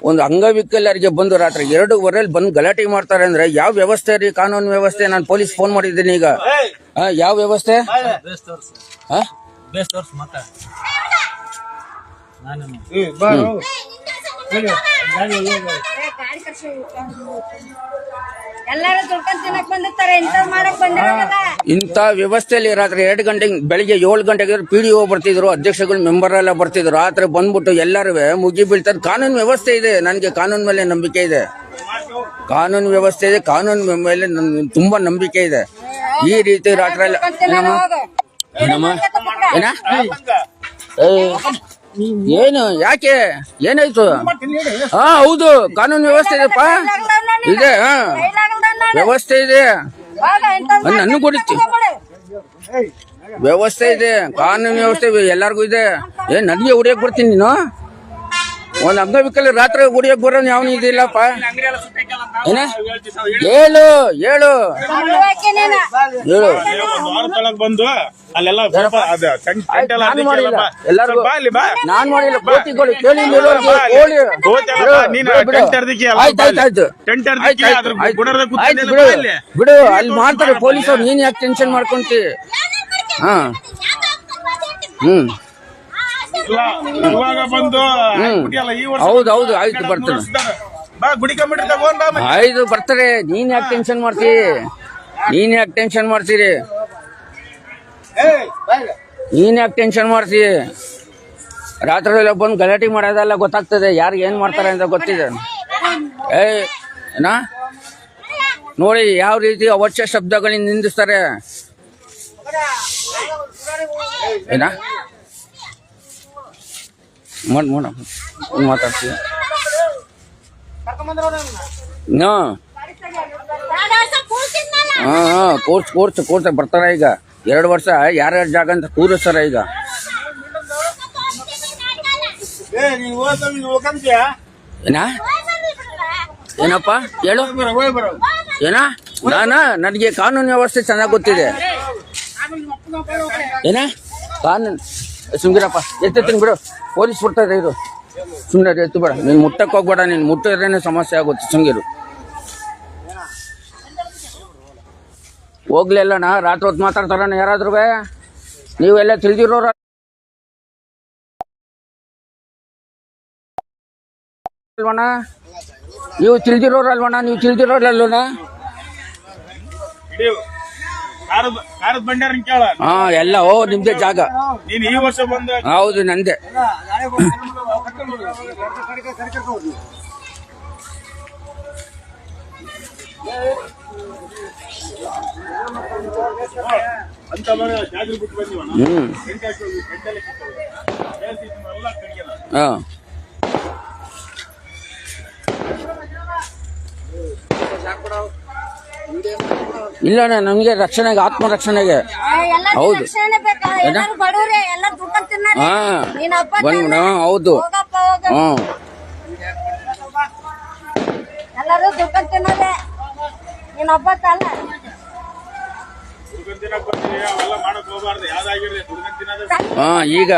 ಒಂದು ಅಂಗವಿಕಲರಿಗೆ ಬಂದು ರಾತ್ರಿ 2:15 ಬಂದು ಗಲಾಟೆ ಮಾಡ್ತಾರೆ ಅಂದ್ರೆ ಯಾವ ವ್ಯವಸ್ಥೆ ರೀ? ಕಾನೂನು ವ್ಯವಸ್ಥೆ. ನಾನು ಪೊಲೀಸ್ ಫೋನ್ ಮಾಡಿದ್ದೀನಿ ಈಗ. ಯಾವ ವ್ಯವಸ್ಥೆ? ಇಂಥ ವ್ಯವಸ್ಥೆಯಲ್ಲಿ ರಾತ್ರಿ 2 ಗಂಟೆಗೆ ಬೆಳಿಗ್ಗೆ 7 ಗಂಟೆಗೆ PDO ಬರ್ತಿದ್ರು, ಅಧ್ಯಕ್ಷಗಳು ಮೆಂಬರ್ ಎಲ್ಲ ಬರ್ತಿದ್ರು. ರಾತ್ರಿ ಬಂದ್ಬಿಟ್ಟು ಎಲ್ಲರೂ ಮುಗಿ ಬೀಳ್ತಾರೆ. ಕಾನೂನು ವ್ಯವಸ್ಥೆ ಇದೆ, ನನಗೆ ಕಾನೂನು ಮೇಲೆ ನಂಬಿಕೆ ಇದೆ. ಕಾನೂನು ವ್ಯವಸ್ಥೆ ಇದೆ, ಕಾನೂನು ಮೇಲೆ ತುಂಬಾ ನಂಬಿಕೆ ಇದೆ. ಈ ರೀತಿ ರಾತ್ರಿ ಎಲ್ಲ ಏನು ಯಾಕೆ ಏನಾಯ್ತು? ಹೌದು, ಕಾನೂನು ವ್ಯವಸ್ಥೆ ಇದೆಪ್ಪ, ಇದೆ, ವ್ಯವಸ್ಥೆ ಇದೆ. ನನ್ನ ಕುಡಿತು ವ್ಯವಸ್ಥೆ ಇದೆ, ಕಾನೂನು ವ್ಯವಸ್ಥೆ ಎಲ್ಲಾರ್ಗು ಇದೆ. ನನಗೆ ಹೊಡಿಯಕ್ ಬರ್ತೀನಿ ನೀನು? ಒಂದ್ ಅಂಗವಿಕಲ ರಾತ್ರಿ ಹೊಡಿಯಕ್ ಬರೋನ್ ಯಾವನು ಇದಿಲ್ಲಪ್ಪ. ಏನ ಹೇಳು ಹೇಳು ಹೇಳು. ಬಂದು ಅಲ್ಲೆಲ್ಲ ನಾನ್ ಮಾಡಿಲ್ಲ. ಕೋತಿಗಳು ಕೇಳಿ ಬಿಡು, ಅಲ್ಲಿ ಮಾಡ್ತಾರೆ ಪೊಲೀಸರು. ನೀನ್ ಯಾಕೆ ಟೆನ್ಷನ್ ಮಾಡ್ಕೊಂತಿ? ಹೌದೌದು, ಆಯ್ತು ಬರ್ತಾರೆ. ಆಯ್ತು ಬರ್ತಾರೆ. ನೀನ್ ಯಾಕೆ ಟೆನ್ಷನ್ ಮಾಡ್ತೀರಿ? ನೀನ್ ಯಾಕೆ ಟೆನ್ಷನ್ ಮಾಡ್ತೀರಿ? ರಾತ್ರಿ ಎಲ್ಲ ಬಂದು ಗಲಾಟೆ ಮಾಡೋದೆಲ್ಲ ಗೊತ್ತಾಗ್ತದೆ. ಯಾರಿಗೆ ಏನ್ ಮಾಡ್ತಾರೆ ಅಂತ ಗೊತ್ತಿದೆ. ಏನಾ ನೋಡಿ ಯಾವ ರೀತಿ ಅವಶ್ಯ ಶಬ್ದಗಳಿಂದ ನಿಂದಿಸ್ತಾರೆ. ಏನ ಮಾತಾಡ್ತೀವಿ. ಕೋರ್ಸ್ ಬರ್ತಾರ ಈಗ. 2 ವರ್ಷ ಯಾರ್ಯಾರ ಜಾಗ ಅಂತ ಕೂರಿಸ್ತಾರ ಈಗ. ಏನಪ್ಪ ಹೇಳು? ನನಗೆ ಕಾನೂನು ವ್ಯವಸ್ಥೆ ಚೆನ್ನಾಗಿ ಗೊತ್ತಿದೆ. ಕಾನೂನು ಸುಮ್ಗಿರಪ್ಪ, ಎತ್ತೀನಿ ಬಿಡು. ಪೊಲೀಸ್ ಬಿಡ್ತಾರೆ ಇದು. ಸುಮ್ಮನೆ ಎತ್ತು ಬೇಡ, ನೀನ್ ಮುಟ್ಟಕ್ ಹೋಗ್ಬೇಡ. ನೀನ್ ಮುಟ್ಟಿದ್ರೇನೆ ಸಮಸ್ಯೆ ಆಗುತ್ತೆ. ಸುಮ್ಗಿರು. ಹೋಗ್ಲಿಲ್ಲಣ್ಣ, ರಾತ್ರಿ ಹೊತ್ತು ಮಾತಾಡ್ತಾರಣ್ಣ ಯಾರಾದ್ರೂ. ನೀವೆಲ್ಲ ತಿಳಿದಿರೋರ ಅಲ್ವಣ್ಣ? ನೀವು ತಿಳಿದಿರೋರಲ್ವಣ್ಣ? ನೀವು ತಿಳಿದಿರೋರಲ್ವಣ್ಣ? ಎಲ್ಲ ನಿಮ್ದೇ ಜಾಗ. ಹೌದು, ನಂದೇ. ಇಲ್ಲಣ್ಣ, ನಮ್ಗೆ ರಕ್ಷಣೆಗೆ, ಆತ್ಮರಕ್ಷಣೆಗೆ. ಹೌದು ಹೌದು. ಈಗ